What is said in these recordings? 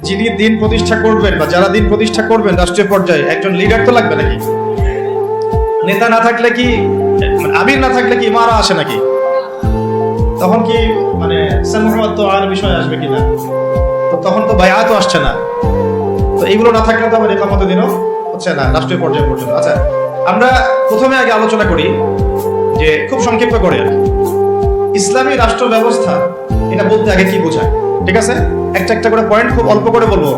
যিনি দিন প্রতিষ্ঠা করবেন বা যারা দিন প্রতিষ্ঠা করবেন রাষ্ট্রীয় পর্যায়ে একজন লিডার তো লাগবে নাকি? নেতা না থাকলে কি, আমির না থাকলে কি ইমারা আসে নাকি? তখন কি মানে সামহাত তো আর বিষয় আসবে কিনা? তো তখন তো বায়াত আসছে না। তো এইগুলো না থাকলে তো আবার ইকামতের দিনও হচ্ছে না রাষ্ট্রীয় পর্যায়ে পর্যন্ত। আচ্ছা, আমরা প্রথমে আগে আলোচনা করি যে খুব সংক্ষিপ্ত করে ইসলামী রাষ্ট্র ব্যবস্থা এটা বলতে আগে কি বোঝায়, ঠিক আছে? একটা একটা করে পয়েন্ট খুব অল্প করে বলবো,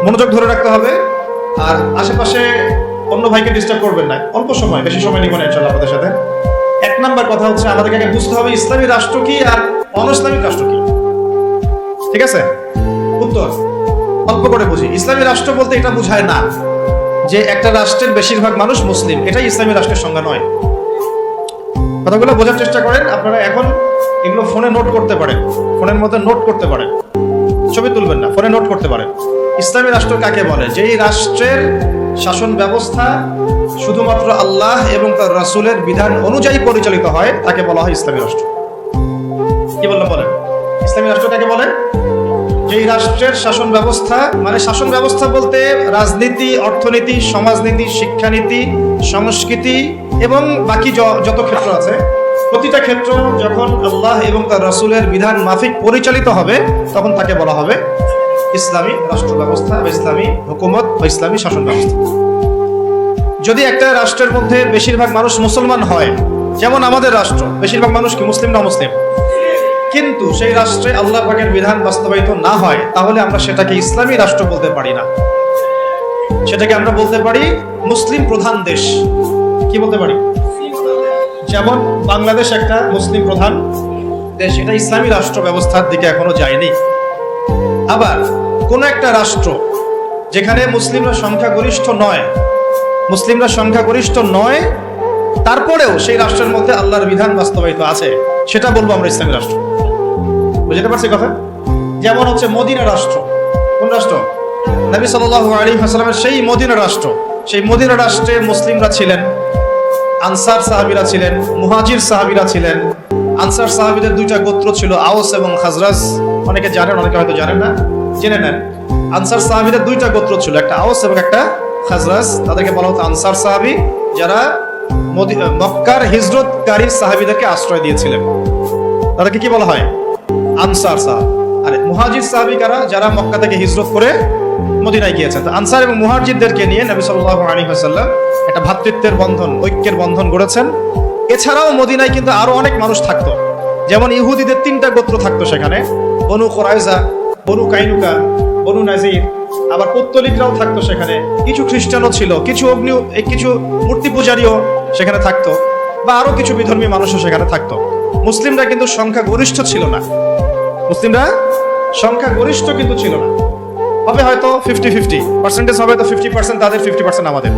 মনোযোগ ধরে রাখতে হবে। আর আশেপাশে অন্য ভাইকে ডিস্টার্ব করবেন না, অল্প সময়, বেশি সময় নিব না ইনশাআল্লাহ আপনাদের সাথে। এক নাম্বার কথা হচ্ছে আমাদেরকে আগে বুঝতে হবে ইসলামী রাষ্ট্র কি আর অনইসলামিক রাষ্ট্র কি, ঠিক আছে? উত্তর অল্প করে বুঝি। ইসলামী রাষ্ট্র বলতে এটা বোঝায় না যে একটা রাষ্ট্রের বেশিরভাগ মানুষ মুসলিম, এটাই ইসলামী রাষ্ট্রের সংজ্ঞা নয়। কথাগুলো বোঝার চেষ্টা করেন। আপনারা এখন এগুলো ফোনে নোট করতে পারেন, ফোনের মধ্যে নোট করতে পারেন, ছবি তুলবেন না, ফোনে নোট করতে পারেন। ইসলামী রাষ্ট্র কাকে বলে? যেই রাষ্ট্রের শাসন ব্যবস্থা শুধুমাত্র আল্লাহ এবং তার রাসূলের বিধান অনুযায়ী পরিচালিত হয় তাকে বলা হয় ইসলামী রাষ্ট্র। কি বললাম বলেন? ইসলামী রাষ্ট্র কাকে বলে? যেই রাষ্ট্রের শাসন ব্যবস্থা, মানে শাসন ব্যবস্থা বলতে রাজনীতি, অর্থনীতি, সমাজনীতি, শিক্ষানীতি, সংস্কৃতি এবং বাকি যত ক্ষেত্র আছে, প্রতিটা ক্ষেত্র যখন আল্লাহ এবং তার রাসূলের বিধান মাফিক পরিচালিত হবে তখন তাকে বলা হবে ইসলামী রাষ্ট্র ব্যবস্থা বা ইসলামী হুকুমত বা ইসলামী শাসন ব্যবস্থা। যদি একটা রাষ্ট্রের মধ্যে বেশিরভাগ মানুষ মুসলমান হয়, যেমন আমাদের রাষ্ট্র, বেশিরভাগ মানুষ কি মুসলিম না মুসলিম? কিন্তু সেই রাষ্ট্রে আল্লাহ পাকের বিধান বাস্তবায়িত না হয়, তাহলে আমরা সেটাকে ইসলামী রাষ্ট্র বলতে পারি না। সেটাকে আমরা বলতে পারি মুসলিম প্রধান দেশ। কি বলতে পারি? যেমন বাংলাদেশ একটা মুসলিম প্রধান দেশ, এটা ইসলামী রাষ্ট্র ব্যবস্থার দিকে এখনো যায়নি। আবার কোন একটা রাষ্ট্র যেখানে মুসলিমরা সংখ্যাগরিষ্ঠ নয়, মুসলিমরা সংখ্যাগরিষ্ঠ নয়, তারপরেও সেই রাষ্ট্রের মধ্যে আল্লাহর বিধান বাস্তবায়িত আছে, সেটা বলবো আমরা ইসলামী রাষ্ট্র। বুঝতে পারছি কথা? যেমন হচ্ছে মদিনা রাষ্ট্র। কোন রাষ্ট্র? নবী সাল্লাল্লাহু আলাইহি ওয়াসাল্লামের সেই মদিনা রাষ্ট্র। সেই মদিনা রাষ্ট্রে মুসলিমরা ছিলেন, আনসার সাহাবীরা ছিলেন, মুহাজির সাহাবীরা ছিলেন। আনসার সাহাবীদের দুইটা গোত্র ছিল, আওস এবং খাজরাজ। অনেকে জানেন, অনেকে হয়তো জানেন না, জেনে নেন। আনসার সাহাবীদের দুইটা গোত্র ছিল, একটা আওস এবং একটা খাজরাজ। তাদেরকে বলা হতো আনসার সাহাবী, যারা মক্কার হিজরতকারী সাহাবীদেরকে আশ্রয় দিয়েছিলেন, তাদেরকে কি বলা হয়? আনসার সাহাবী। আর মুহাজির সাহাবী কারা? যারা মক্কা থেকে হিজরত করে মদিনায় গিয়েছেন। তো আনসার এবং মুহাজিরদেরকে নিয়ে নবী সাল্লাল্লাহু আলাইহি ওয়াসাল্লাম একটা ভ্রাতৃত্বের বন্ধন, ঐক্যের বন্ধন গড়েছেন। এছাড়াও মদিনায় কিন্তু আরো অনেক মানুষ থাকতো, যেমন ইহুদিদের তিনটা গোত্র থাকতো সেখানে, বনু কুরাইজা, বনু কাইনুকা, বনু নাজির। আবার পৌত্তলিকরাও থাকতো সেখানে, কিছু খ্রিস্টানও ছিল, কিছু মূর্তি পূজারীও সেখানে থাকতো, বা আরো কিছু বিধর্মী মানুষও সেখানে থাকতো। মুসলিমরা কিন্তু সংখ্যা গরিষ্ঠ ছিল না, মুসলিমরা সংখ্যা গরিষ্ঠ কিন্তু ছিল না। হবে হয়তো 50-50 পার্সেন্টেজ হবে, তো 50% তাদের, 50% আমাদের,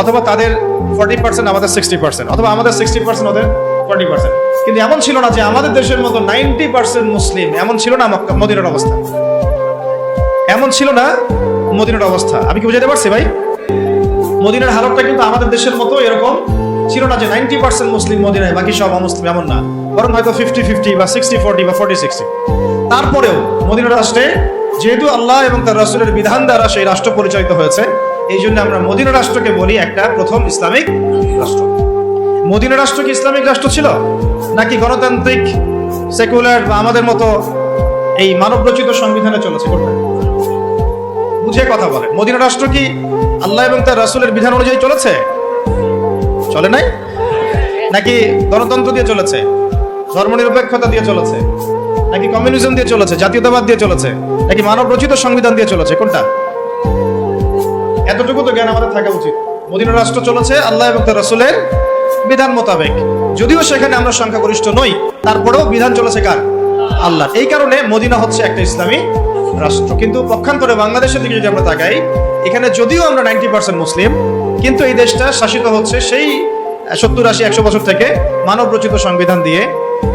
অথবা তাদের 40% আমাদের 60%, অথবা আমাদের 60% ওদের 40%। কিন্তু এমন ছিল না যে আমাদের দেশের মতো 90% মুসলিম, এমন ছিল না মদিনার অবস্থা, এমন ছিল না মদিনার অবস্থা। আমি কি বুঝাতে পারছি ভাই? মদিনার হালতটা কিন্তু আমাদের দেশের মতো এরকম ছিল না যে 90% মুসলিম মদিনায়, বাকি সব অমুসলিম, এমন না। বরং হয়তো 50-50 বা 60-40 বা 40-60। তারপরেও মদিনা রাষ্ট্রে যেহেতু আল্লাহ এবং তার রাসূলের বিধান দ্বারা সেই রাষ্ট্র পরিচালিত হয়েছে, এই জন্য আমরা মদিনা রাষ্ট্রকে বলি একটা প্রথম ইসলামিক রাষ্ট্র। মদিনা রাষ্ট্র কি ইসলামিক রাষ্ট্র ছিল, নাকি গণতান্ত্রিক সেকুলার বা আমাদের মতো এই মানবরচিত সংবিধানে চলেছে? করতে বুঝে কথা বলে। মদিনা রাষ্ট্র কি আল্লাহ এবং তার রাসূলের বিধান অনুযায়ী চলেছে? চলে নাই? নাকি গণতন্ত্র দিয়ে চলেছে, ধর্মনিরপেক্ষতা দিয়ে চলেছে, নাকি কমিউনিজম দিয়ে চলেছে, জাতীয়তাবাদ দিয়ে চলেছে, নাকি মানব রচিত সংবিধান দিয়ে চলেছে? কোনটা? এতটুকু তো জ্ঞান আমাদের থাকা উচিত। মদিনা রাষ্ট্র চলেছে আল্লাহ এবং তার রাসূলের বিধান মোতাবেক, যদিও সেখানে আমরা সংখ্যাগরিষ্ঠ নই, তারপরেও বিধান চলেছে কার? আল্লাহ। এই কারণে মদিনা হচ্ছে একটা ইসলামী রাষ্ট্র। কিন্তু পক্ষান্তরে বাংলাদেশের দিকে যদি আমরা তাকাই, এখানে যদিও আমরা 90% মুসলিম, কিন্তু এই দেশটা শাসিত হচ্ছে সেই 70-80-100 বছর থেকে মানব রচিত সংবিধান দিয়ে।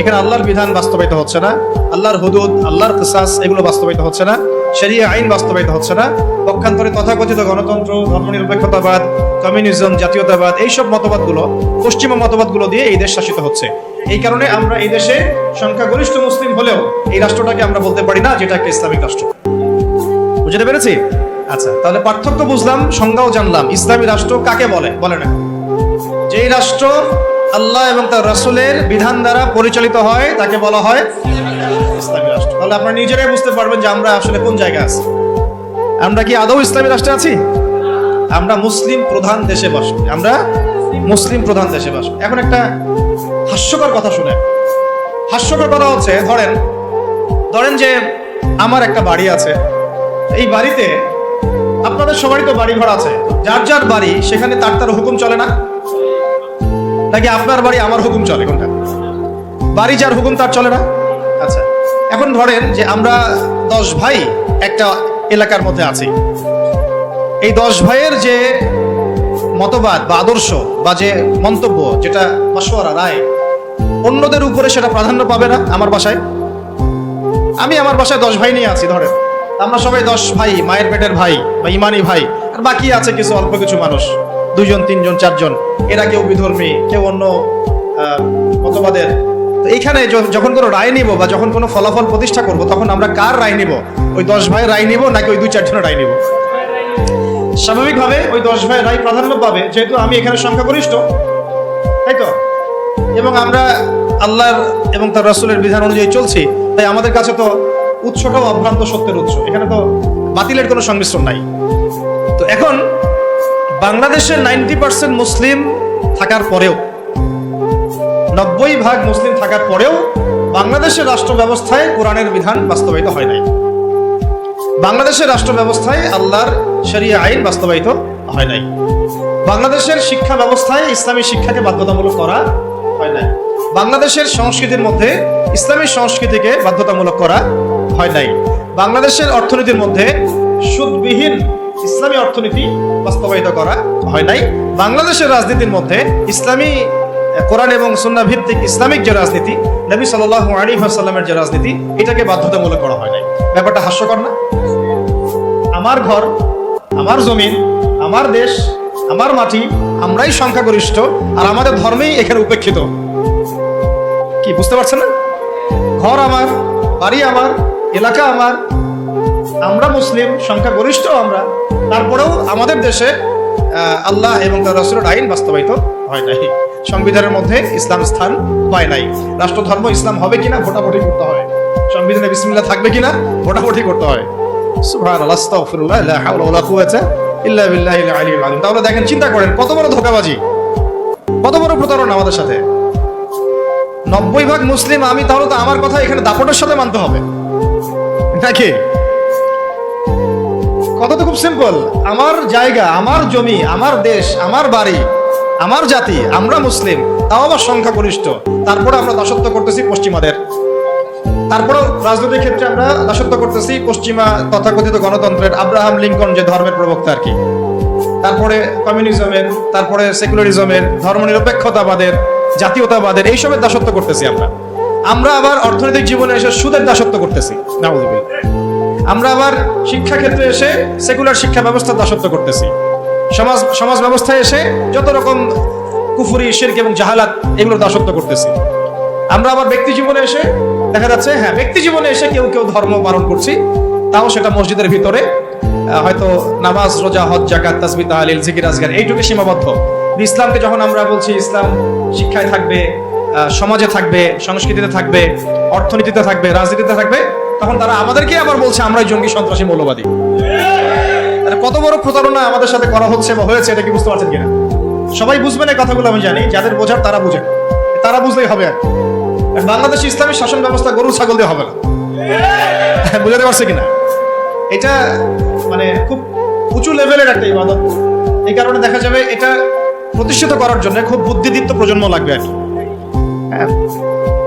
এখানে আল্লাহর বিধান বাস্তবায়িত হচ্ছে না, আল্লাহর হুদুদ, আল্লাহর কিসাস, এগুলো বাস্তবায়িত হচ্ছে না, শরিয়া আইন বাস্তবায়িত হচ্ছে না। পক্ষান্তরে তথাকথিত গণতন্ত্র, ধর্মনিরপেক্ষতাবাদ, কমিউনিজম, জাতীয়তাবাদ, এইসব মতবাদগুলো, পশ্চিমা মতবাদগুলো দিয়ে এই দেশ শাসিত হচ্ছে। এই কারণে আমরা এই দেশে সংখ্যাগরিষ্ঠ মুসলিম হলেও এই রাষ্ট্রটাকে আমরা বলতে পারি না যেটা একটা ইসলামিক রাষ্ট্র। বুঝতে পেরেছি? আচ্ছা, তাহলে পার্থক্য বুঝলাম, সংজ্ঞাও জানলাম। ইসলামী রাষ্ট্র কাকে বলে? বলে না যেই রাষ্ট্র আল্লাহ এবং তার রাসূলের বিধান দ্বারা পরিচালিত হয় তাকে বলা হয় ইসলামী রাষ্ট্র। তাহলে আপনারা নিজেরাই বুঝতে পারবেন যে আমরা আসলে কোন জায়গায় আছি। আমরা কি আদৌ ইসলামী রাষ্ট্রে আছি? আমরা মুসলিম প্রধান দেশে বাস করি। আমরা মুসলিম প্রধান দেশে বাস করি। এখন একটা হাস্যকর কথা শুনে, হাস্যকর কথা হচ্ছে, ধরেন যে আমার একটা বাড়ি আছে। এই বাড়িতে আপনাদের সবারই তো বাড়ি ঘর আছে, যার যার বাড়ি সেখানে তার হুকুম চলে না নাকি? আপনার বাড়ি আমার হুকুম চলে? কোনটা? বাড়ি যার হুকুম তার চলে না? আচ্ছা, এখন ধরেন যে আমরা 10 ভাই একটা এলাকার মধ্যে আছি। এই 10 ভাইয়ের যে মতবাদ বা আদর্শ বা যে মন্তব্য, যেটা মাশওয়ারা, রায়, অন্যদের উপরে সেটা প্রাধান্য পাবে না। আমার বাসায় আমার বাসায় 10 ভাই নিয়ে আছি, ধরেন আমরা সবাই 10 ভাই, মায়ের পেটের ভাই বা ইমানি ভাই, আর বাকি আছে কিছু অল্প কিছু মানুষ, 2 জন 3 জন 4 জন, এরা কেউ বিধর্মী, কেউ অন্য মতবাদের। তো এইখানে যখন কোনো রায় নিব বা যখন কোনো ফলাফল প্রতিষ্ঠা করব, তখন আমরা কার রায় নিব? ওই 10 ভাইয়ের রায় নিব নাকি ওই 2-4 জনের রায় নিব? স্বাভাবিকভাবে ওই 10 ভাইয়ের রায় প্রাধান্য পাবে, যেহেতু আমি এখানে সংখ্যাগরিষ্ঠ, তাই তো? এবং আমরা আল্লাহর এবং তার রাসূলের বিধান অনুযায়ী চলছি, তাই আমাদের কাছে তো উৎসটাও অভ্রান্ত সত্যের উৎস, এখানে তো বাতিলের কোনো সংমিশ্রণ নাই। তো এখন বাংলাদেশের 90% মুসলিম থাকার পরেও, 90% মুসলিম থাকার পরেও বাংলাদেশের রাষ্ট্র ব্যবস্থায় কোরআনের বিধান বাস্তবায়িত হয় নাই। বাংলাদেশের রাষ্ট্র ব্যবস্থায় আল্লাহর শরিয়া আইন বাস্তবায়িত হয় নাই। বাংলাদেশের শিক্ষা ব্যবস্থায় ইসলামী শিক্ষাকে বাধ্যতামূলক করা হয় নাই। বাংলাদেশের সংস্কৃতির মধ্যে ইসলামী সংস্কৃতিকে বাধ্যতামূলক করা হয় নাই। বাংলাদেশের অর্থনীতির মধ্যে সুদবিহীন ইসলামী অর্থনীতি বাস্তবায়িত করা হয় নাই। বাংলাদেশের রাজনীতির মধ্যে ইসলামী কোরআন এবং সুন্নাহ ভিত্তিক ইসলামিক যে রাজনীতি, নবী সাল্লাল্লাহু আলাইহি ওয়াসাল্লামের যে রাজনীতি, এটাকে বাধ্যতামূলক করা হয় নাই। ব্যাপারটা হাস্যকর না? আমার ঘর, আমার জমিন, আমার দেশ, আমার মাটি, আমরাই সংখ্যাগরিষ্ঠ, আর আমাদের ধর্মেই এখানে উপেক্ষিত। কি বুঝতে পারছেন না? ঘর আমার, বাড়ি আমার, এলাকা আমার, আমরা মুসলিম, সংখ্যাগরিষ্ঠ আমরা, তারপরেও আমাদের দেশে আল্লাহ এবং তার রাসূলের আইন বাস্তবায়িত হয় নাই। সংবিধানের মধ্যে ইসলাম স্থান পায় নাই। রাষ্ট্র ধর্ম ইসলাম হবে কিনা ভোটাভুটি করতে হয়, সংবিধানে বিসমিল্লাহ থাকবে কিনা ভোটাভুটি করতে হয়। সুবহানাল্লাহ, আস্তাগফিরুল্লাহ, লা হাওলা ওয়ালা কুওয়াতা ইল্লা বিল্লাহিল আলিয়্যিল আযীম। তাহলে দেখেন, চিন্তা করেন কত বড় ধোঁকাবাজি, কত বড় প্রতারণা আমাদের সাথে। 90% মুসলিম আমি, তাহলে তো আমার কথা এখানে দাপটের সাথে মানতে হবে নাকি? কথা তো খুব সিম্পল। আমার জায়গা, আমার জমি, আমার দেশ, আমার বাড়ি, আমার জাতি, আমরা মুসলিম, তাও আবার সংখ্যাগরিষ্ঠ, তারপরে আমরা দাসত্ব করতেছি পশ্চিমাদের। তারপরেও রাজনৈতিক ক্ষেত্রে আমরা দাসত্ব করতেছি পশ্চিমা তথাকথিত গণতন্ত্রের, আব্রাহাম লিঙ্কন যে ধর্মের প্রবক্তা আর কি, তারপরে কমিউনিজমের, তারপরে সেকুলারিজমের, ধর্মনিরপেক্ষতাবাদের, জাতীয়তাবাদের, এইসবের দাসত্ব করতেছি আমরা। আমরা আবার অর্থনৈতিক জীবনে এসে সুদের দাসত্ব করতেছি, নাউযুবিল্লাহ। আমরা আবার শিক্ষা ক্ষেত্রে এসে সেকুলার শিক্ষা ব্যবস্থার দাসত্ব করতেছি। সমাজ ব্যবস্থায় এসে যত রকম কুফরি, শিরক এবং জাহালাত, এগুলোর দাসত্ব করতেছি। আমরা আবার ব্যক্তি জীবনে এসে দেখা যাচ্ছে, হ্যাঁ, ব্যক্তি জীবনে এসে কেউ কেউ ধর্ম পালন করছি, তাও সেটা মসজিদের ভিতরে, হয়তো নামাজ, রোজা, হজ, যাকাত, তাসবিহ, তাহলিল, জিকির, আজকার, এইটুকু সীমাবদ্ধ। ইসলামকে যখন আমরা বলছি ইসলাম শিক্ষায় থাকবে, সমাজে থাকবে, সংস্কৃতিতে থাকবে, অর্থনীতিতে থাকবে, রাজনীতিতে থাকবে, তখন তারা আমাদেরকে আবার বলছে আমরাই জঙ্গি, সন্ত্রাসী, মৌলবাদী। কত বড় প্রতারণা আমাদের সাথে করা হচ্ছে বা হয়েছে, এটা কি বুঝতে পারছেন কিনা? সবাই বুঝবেন এই কথাগুলো, আমি জানি। যাদের বোঝার তারা বুঝেন, তারা বুঝলেই হবে। আর বাংলাদেশ ইসলামী শাসন ব্যবস্থা গরু ছাগল দিয়ে হবে না। বুঝাতে পারছে কিনা? এটা মানে খুব উঁচু লেভেলের একটা ইবাদত। এই কারণে দেখা যাবে এটা প্রতিষ্ঠিত করার জন্য খুব বুদ্ধিদীপ্ত প্রজন্ম লাগবে আর কি।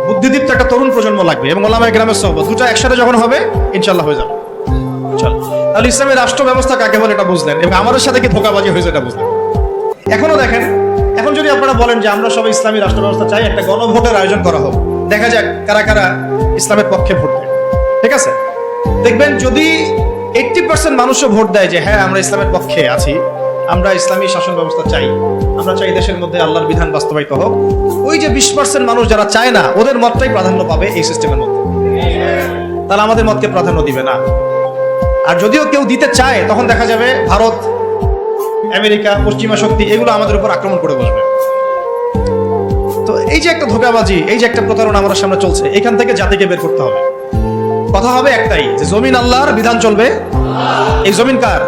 বুদ্ধিদীপ্ত একটা তরুণ প্রজন্ম লাগবে, এবং ওলামায়ে কেরামের সোহবত, দুটো একসাথে যখন হবে ইনশাআল্লাহ হয়ে যাবে। চল, তাহলে ইসলামের রাষ্ট্র ব্যবস্থা কাকে বলে এটা বুঝলেন, এবং আমাদের সাথে কি ধোঁকাবাজি হয়েছে এটা বুঝলেন। এখনো দেখেন, এখন যদি আপনারা বলেন যে আমরা সবাই ইসলামী রাষ্ট্র ব্যবস্থা চাই, একটা গণভোটের আয়োজন করা হোক, দেখা যাক কারা কারা ইসলামের পক্ষে ভোট দেয়। ঠিক আছে? দেখবেন যদি 80% মানুষও ভোট দেয় যে হ্যাঁ আমরা ইসলামের পক্ষে আছি, আমরা ইসলামী শাসন ব্যবস্থা চাই, আমরা চাই দেশের মধ্যে আল্লাহর বিধান বাস্তবায়িত হোক, ওই যে 20% মানুষ যারা চায় না, ওদের মতটাই প্রাধান্য পাবে এই সিস্টেমের মধ্যে। তাহলে আমাদের মতকে প্রাধান্য দিবে না। আর যদিও কেউ দিতে চায় তখন দেখা যাবে ভারত, আমেরিকা, পশ্চিমা শক্তি এগুলো আমাদের উপর আক্রমণ করে বসবে। তো এই যে একটা ধোঁকাবাজি, এই যে একটা প্রতারণা আমাদের সামনে চলছে, এখান থেকে জাতিকে বের করতে হবে। কথা হবে একটাই, যে জমিন আল্লাহর, বিধান চলবে। এই জমিন কার?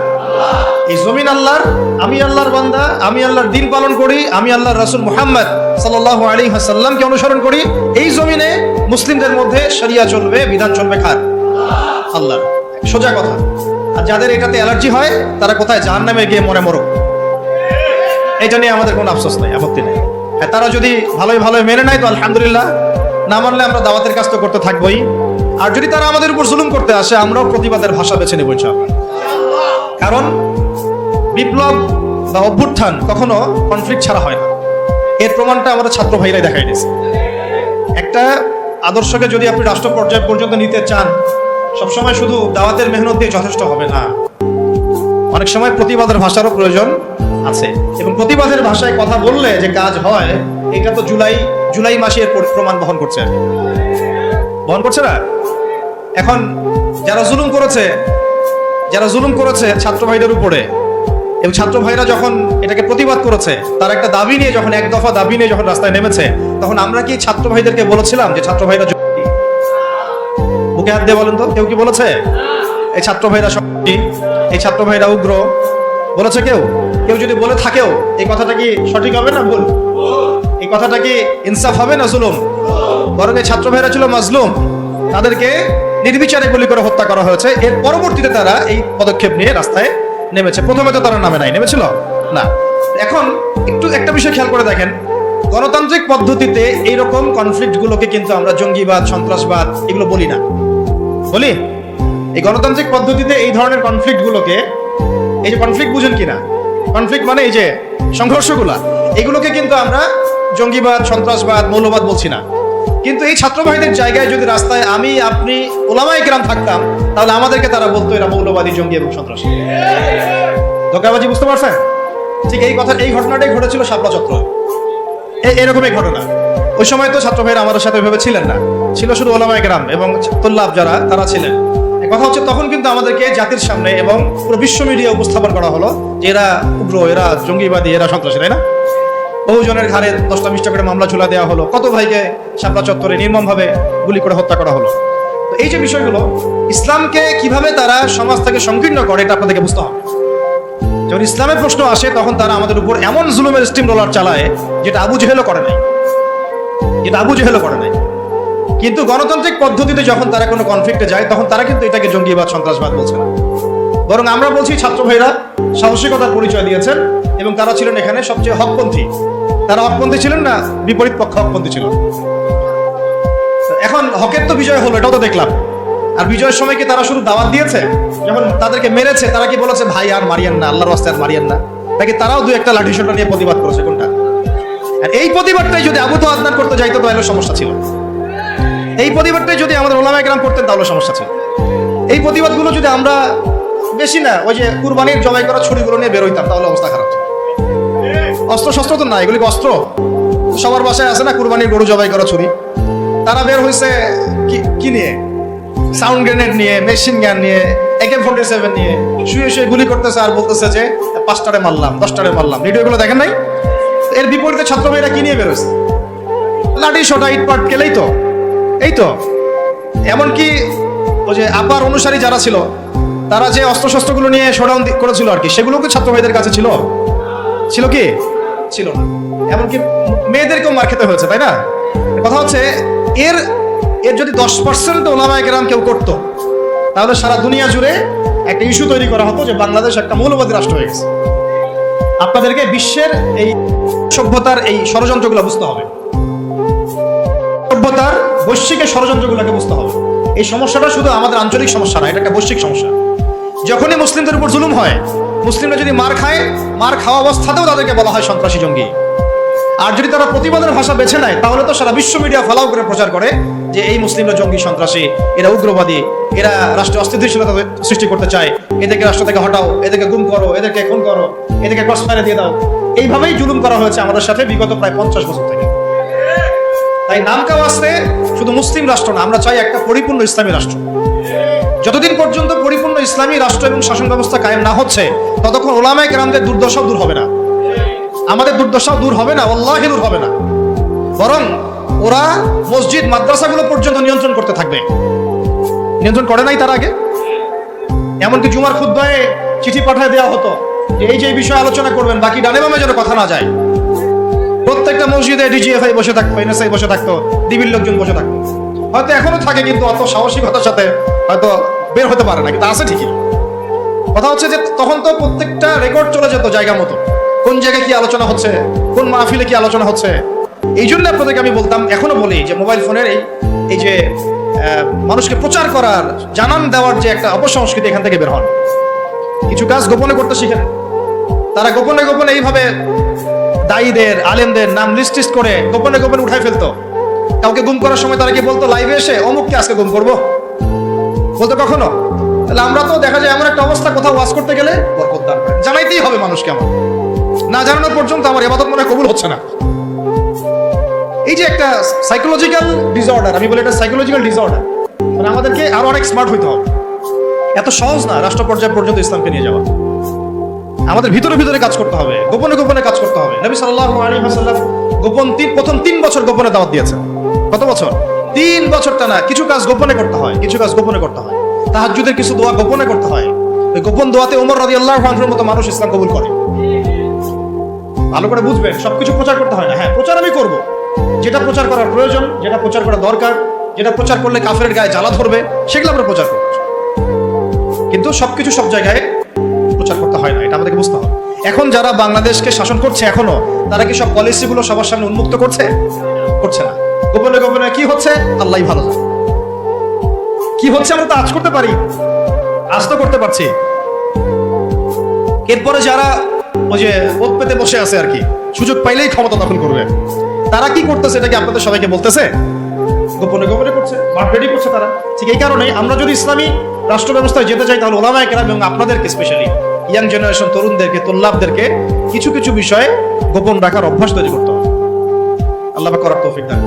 এই জমিন আল্লাহর। আমি আল্লাহর বান্দা, আমি আল্লাহর দিন পালন করি, আমি আল্লাহর রাসূল মুহাম্মদ সাল্লাল্লাহু আলাইহি ওয়াসাল্লামকে অনুসরণ করি। এই জমিনে মুসলিমদের মধ্যে শরিয়া চলবে, বিধান চলবে কার? আল্লাহর। সোজা কথা। আর যাদের এটাতে অ্যালার্জি হয় তারা কোথায়? জাহান্নামে গিয়ে মরে মরুক, এটা নিয়ে আমাদের কোনো আফসোস নেই, আপত্তি নেই। হ্যাঁ, তারা যদি ভালোই ভালোই মেনে নেয় তো আলহামদুলিল্লাহ, না মানলে আমরা দাওয়াতের কাজ তো করতে থাকবোই। আর যদি তারা আমাদের উপর জুলুম করতে আসে, আমরাও প্রতিবাদের ভাষা বেছে নেব ইনশাআল্লাহ। কারণ বিপ্লব বা অভ্যুত্থান কখনো কনফ্লিক্ট ছাড়া হয় না। এর প্রমাণটা আমাদের ছাত্র ভাইরাই দেখাই দিয়েছে। একটা আদর্শকে যদি আপনি রাষ্ট্র পর্যায় পর্যন্ত নিতে চান, সবসময় শুধু দাওয়াতের মেহনত দিয়ে যথেষ্ট হবে না, অনেক সময় প্রতিবাদের ভাষারও প্রয়োজন আছে। এবং প্রতিবাদের ভাষায় কথা বললে যে কাজ হয়, এটা তো জুলাই মাসে এর প্রমাণ বহন করছে না? এখন যারা জুলুম করেছে ছাত্র ভাইদের উপরে, এবং ছাত্র ভাইরা যখন এটাকে প্রতিবাদ করেছে, তার একটা দাবি নিয়ে যখন, এক দফা দাবি নিয়ে যখন রাস্তায় নেমেছে, তখন আমরা কি ছাত্র ভাইদেরকে বলেছিলাম যে ছাত্র ভাইরা বুকে হাত দিয়ে বলেন তো, কেউ কি বলেছে এই ছাত্র ভাইরা শক্তি, এই ছাত্র ভাইরা উগ্র? বলেছে কেউ? কেউ যদি বলে থাকেও, এই কথাটা কি সঠিক হবে না ভুল? এই কথাটা কি ইনসাফ হবে না জুলুম? বরং এই ছাত্র ভাইরা ছিল মাজলুম, তাদেরকে নির্বিচারে গুলি করে হত্যা করা হয়েছে। এর পরবর্তীতে তারা এই পদক্ষেপ নিয়ে রাস্তায় নেমেছে। প্রথমে তো তারা নামে নাই, নেমেছিল না। এখন একটু একটা বিষয় খেয়াল করে দেখেন, গণতান্ত্রিক পদ্ধতিতে এইরকম কনফ্লিক্ট গুলোকে কিন্তু আমরা জঙ্গিবাদ, সন্ত্রাসবাদ এগুলো বলি না। বলি? এই গণতান্ত্রিক পদ্ধতিতে এই ধরনের কনফ্লিক্ট গুলোকে, এই যে কনফ্লিক্ট বুঝেন কিনা, কনফ্লিক্ট মানে এই যে সংঘর্ষগুলা, এগুলোকে কিন্তু আমরা জঙ্গিবাদ, সন্ত্রাসবাদ, মৌলবাদ বলছি না। কিন্তু এই ছাত্র ভাইদের জায়গায় যদি রাস্তায় আমি, আপনি, ওলামায়ে কেরাম থাকতাম, তাহলে আমাদেরকে তারা বলতো এরা মৌলবাদী, জঙ্গি এবং সন্ত্রাসী। ধোঁকাবাজি, বুঝতে পারছেন? ঠিক এই ঘটনাটাই ঘটেছিল শাপলা চত্বর। এরকমই ঘটনা। ওই সময় তো ছাত্র ভাইরা আমাদের সাথে ভেবে ছিলেন না, ছিল শুধু ওলামায়ে কেরাম এবং তুল্লাব যারা, তারা ছিলেন। কথা হচ্ছে, তখন কিন্তু আমাদেরকে জাতির সামনে এবং পুরো বিশ্ব মিডিয়া উপস্থাপন করা হলো যে এরা উগ্র, এরা জঙ্গিবাদী, এরা সন্ত্রাসী, তাই না? বহুজনের ঘাড়ে 10টা-20টা করে মামলা ঝুলা দেওয়া হলো, কত ভাইকে শাপলা চত্বরে নির্মমভাবে গুলি করে হত্যা করা হলো। তো এই যে বিষয়গুলো, ইসলামকে কিভাবে তারা সমাজ থেকে সংকীর্ণ করে, এটা আপনাদেরকে বুঝতে হবে। যখন ইসলামের প্রশ্ন আসে, তখন তারা আমাদের উপর এমন জুলুমের স্টিম রোলার চালায় যেটা আবু জেহেলও করে নাই। কিন্তু গণতান্ত্রিক পদ্ধতিতে যখন তারা কোনো কনফ্লিক্টে যায়, তখন তারা কিন্তু এটাকে জঙ্গিবাদ, সন্ত্রাসবাদ বলছে না, বরং আমরা বলছি ছাত্র ভাইরা সাহসিকতার পরিচয় দিয়েছেন এবং তারা ছিলেন এখানে সবচেয়ে হকপন্থী। তারা হকপন্থী ছিলেন না বিপরীত পক্ষ হকপন্থী ছিল? এখন হকের তো বিজয় হলো, এটাও তো দেখলাম। আর বিজয়ের সময় কি তারা শুধু দাওয়াত দিয়েছে? যখন তাদেরকে মেরেছে, তারা কি বলেছে ভাই আর মারিয়েন না, আল্লাহর রাস্তায় আর মারিয়েন না? নাকি তারাও দু একটা লাঠি সোটা নিয়ে প্রতিবাদ করেছে? কোনটা? আর এই প্রতিবাদটাই যদি আবু তো আদনান করতে যাইতো, তাহলে সমস্যা ছিল। এই প্রতিবাদটাই যদি আমাদের ওলামায়ে কেরাম করতেন, তাহলে সমস্যা ছিল। এই প্রতিবাদগুলো যদি আমরা বেশি না, ওই যে কুরবানির জবাই করা ছুরিগুলো নিয়ে বের হইতাম, তাহলে অবস্থা খারাপ ছিল। অস্ত্র শস্ত্র তো না, এগুলি অস্ত্র সবার বাসায় আছে না, কুরবানির গরু জবাই করা ছুরি। তারা বের হয়েছে কি নিয়ে? সাউন্ড গ্রেনেড নিয়ে, মেশিন গান নিয়ে, AK-47 নিয়ে শুয়ে শুয়ে গুলি করতেছে আর বলতেছে যে 5টারে মারলাম, 10টারে মারলাম। ভিডিওগুলো দেখেন নাই? এর বিপরীতে ছাত্র ভাইরা কি নিয়ে বেরোছে? লাঠি সোটা, ইটপাট কেলেই তো। এই তো এমনকি ওই যে আপার অনুসারী যারা ছিল, তারা যে অস্ত্রশস্ত্রগুলো নিয়ে শোডাউন করেছিল আর কি, সেগুলো কি ছাত্র ভাইদের কাছে ছিল? কি ছিল না। এমনকি মেয়েদেরকেও মার খেতে হয়েছে, তাই না? কথা হচ্ছে, এর যদি 10% ওলামায়ে কেরাম কেউ করতো, তাহলে সারা দুনিয়া জুড়ে একটা ইস্যু তৈরি করা হতো যে বাংলাদেশ একটা মৌলবাদী রাষ্ট্র হয়ে গেছে। আপনাদেরকে বিশ্বের এই সভ্যতার এই ষড়যন্ত্রগুলো বুঝতে হবে, সভ্যতার বৈশ্বিক ষড়যন্ত্রগুলোকে বুঝতে হবে। এই সমস্যাটা শুধু আমাদের আঞ্চলিক সমস্যা না, এটা একটা বৈশ্বিক সমস্যা। যখনই মুসলিমদের উপর জুলুম হয়, মুসলিমরা যদি মার খায়, মার খাওয়া অবস্থাতেও তাদেরকে বলা হয় সন্ত্রাসী, জঙ্গি। আর যদি তারা প্রতিবাদের ভাষা বেছে নেয়, তাহলে তো সারা বিশ্ব মিডিয়া ফলাও করে প্রচার করে যে এই মুসলিমরা জঙ্গি, সন্ত্রাসী, এরা উগ্রবাদী, এরা রাষ্ট্রে অস্থিতিশীলতা সৃষ্টি করতে চায়, এদেরকে রাষ্ট্র থেকে হটাও, এদেরকে গুম করো, এদেরকে খুন করো, এদেরকে ক্রস ফায়ারে দিয়ে দাও। এইভাবেই জুলুম করা হয়েছে আমাদের সাথে বিগত প্রায় 50 বছর থেকে। তাই নামকা আসতে শুধু মুসলিম রাষ্ট্র না, আমরা চাই একটা পরিপূর্ণ ইসলামী রাষ্ট্র। যতদিন পর্যন্ত পরিপূর্ণ ইসলামী রাষ্ট্র এবং শাসন ব্যবস্থা কায়েম না হচ্ছে, ততক্ষণ উলামায়ে কেরামদের দুর্দশাও দূর হবে না, আমাদের দুর্দশাও দূর হবে না, আল্লাহি দূর হবে না। বরং ওরা মসজিদ মাদ্রাসাগুলো পর্যন্ত নিয়ন্ত্রণ করতে থাকবে। নিয়ন্ত্রণ করে নাই তার আগে? এমনকি জুমার খুতবায় চিঠি পাঠিয়ে দেওয়া হতো যে এই যে বিষয়ে আলোচনা করবেন, বাকি ডানে বামে যেন কথা না যায়। প্রত্যেকটা মসজিদে ডিজিএফআই বসে থাকতো, এনএসআই বসে থাকতো, ডিবির লোকজন বসে থাকতো। হয়তো এখনো থাকে, কিন্তু অত সাহসিকতার সাথে হয়তো বের হতে পারে না, কিন্তু আছে ঠিকই। কথা হচ্ছে যে তখন তো প্রত্যেকটা রেকর্ড চলে যেত জায়গা মতো, কোন জায়গায় কি আলোচনা হচ্ছে, কোন মাহফিলে কি আলোচনা হচ্ছে। এই জন্য আপনাদেরকে আমি বলতাম, এখনো বলি যে মোবাইল ফোনের এই যে মানুষকে প্রচার করার, জানান দেওয়ার যে একটা অপসংস্কৃতি, এখান থেকে বের হন। কিছু কাজ গোপনে করতে শিখেন। তারা গোপনে গোপনে এইভাবে দায়ীদের, আলেমদের নাম লিস্ট করে গোপনে গোপনে উঠাই ফেলতো। কাউকে গুম করার সময় তারা কি বলতো লাইভে এসে, অমুককে আজকে গুম করবো, বলতো কখনো? তাহলে আমরা তো দেখা যায় এমন একটা অবস্থা, কোথাও ওয়াজ করতে গেলে বরকত দান করেন, জানাইতেই হবে মানুষকে। আমার না জানানোর পর্যন্ত আমার ইবাদত মনে কবুল হচ্ছে না। এই যে একটা সাইকোলজিক্যাল ডিসঅর্ডার, আমি বলি এটা সাইকোলজিক্যাল ডিসঅর্ডার। মানে আমাদেরকে আরো অনেক স্মার্ট হইতে হবে। এত সহজ না রাষ্ট্র পর্যায় পর্যন্ত ইসলামকে নিয়ে যাওয়া। আমাদের ভিতরে ভিতরে কাজ করতে হবে, গোপনে গোপনে কাজ করতে হবে। নবী সাল্লাল্লাহু আলাইহি ওয়াসাল্লাম প্রথম 3 বছর গোপনে দাওয়াত দিয়েছেন। কত বছর? 3 বছর টানা। কিছু কাজ গোপনে করতে হয়, কিছু কাজ গোপনে করতে হয়। তাহাজ্জুদের কিছু দোয়া গোপনে করতে হয়। ওই গোপন দোয়াতে ওমর রাদিয়াল্লাহু আনহুর মতো মানুষ ইসলাম কবুল করে। ভালো করে বুঝবেন, সবকিছু প্রচার করতে হয় না। হ্যাঁ, প্রচার আমি করব, যেটা প্রচার করার প্রয়োজন, যেটা প্রচার করা দরকার, যেটা প্রচার করলে কাফেরের গায়ে জ্বালা ধরবে, সেগুলো আমরা প্রচার করব। কিন্তু সবকিছু সব জায়গায় প্রচার করতে হয় না, এটা আমাদেরকে বুঝতে হবে। এখন যারা বাংলাদেশকে শাসন করছে এখনো, তারা কি সব পলিসিগুলো সবার সামনে উন্মুক্ত করছে? করছে না। গোপনে গোপনে কি হচ্ছে আল্লাহই ভালো জানে। কি হচ্ছে আমরা তো আজ করতে পারি, আজ তো করতে পারছি। এরপরে যারা ওই যে ওত পেতে বসে আছে আর কি, সুযোগ পাইলেই ক্ষমতা দখল করবে, তারা কি করতেছে? এটা কি আপনাদের সবাইকে বলতেছে? গোপনে গোপনে করছে, মাঠ রেডি করছে তারা। ঠিক এই কারণে আমরা যদি ইসলামী রাষ্ট্র ব্যবস্থায় যেতে চাই, তাহলে ওলামায়ে কেরাম এবং আপনাদেরকে, স্পেশালি ইয়াং জেনারেশন, তরুণদেরকে, তোল্লাবদেরকে কিছু কিছু বিষয়ে গোপন রাখার অভ্যাস তৈরি করতে হবে। আল্লাহ পাক করার তৌফিক দান।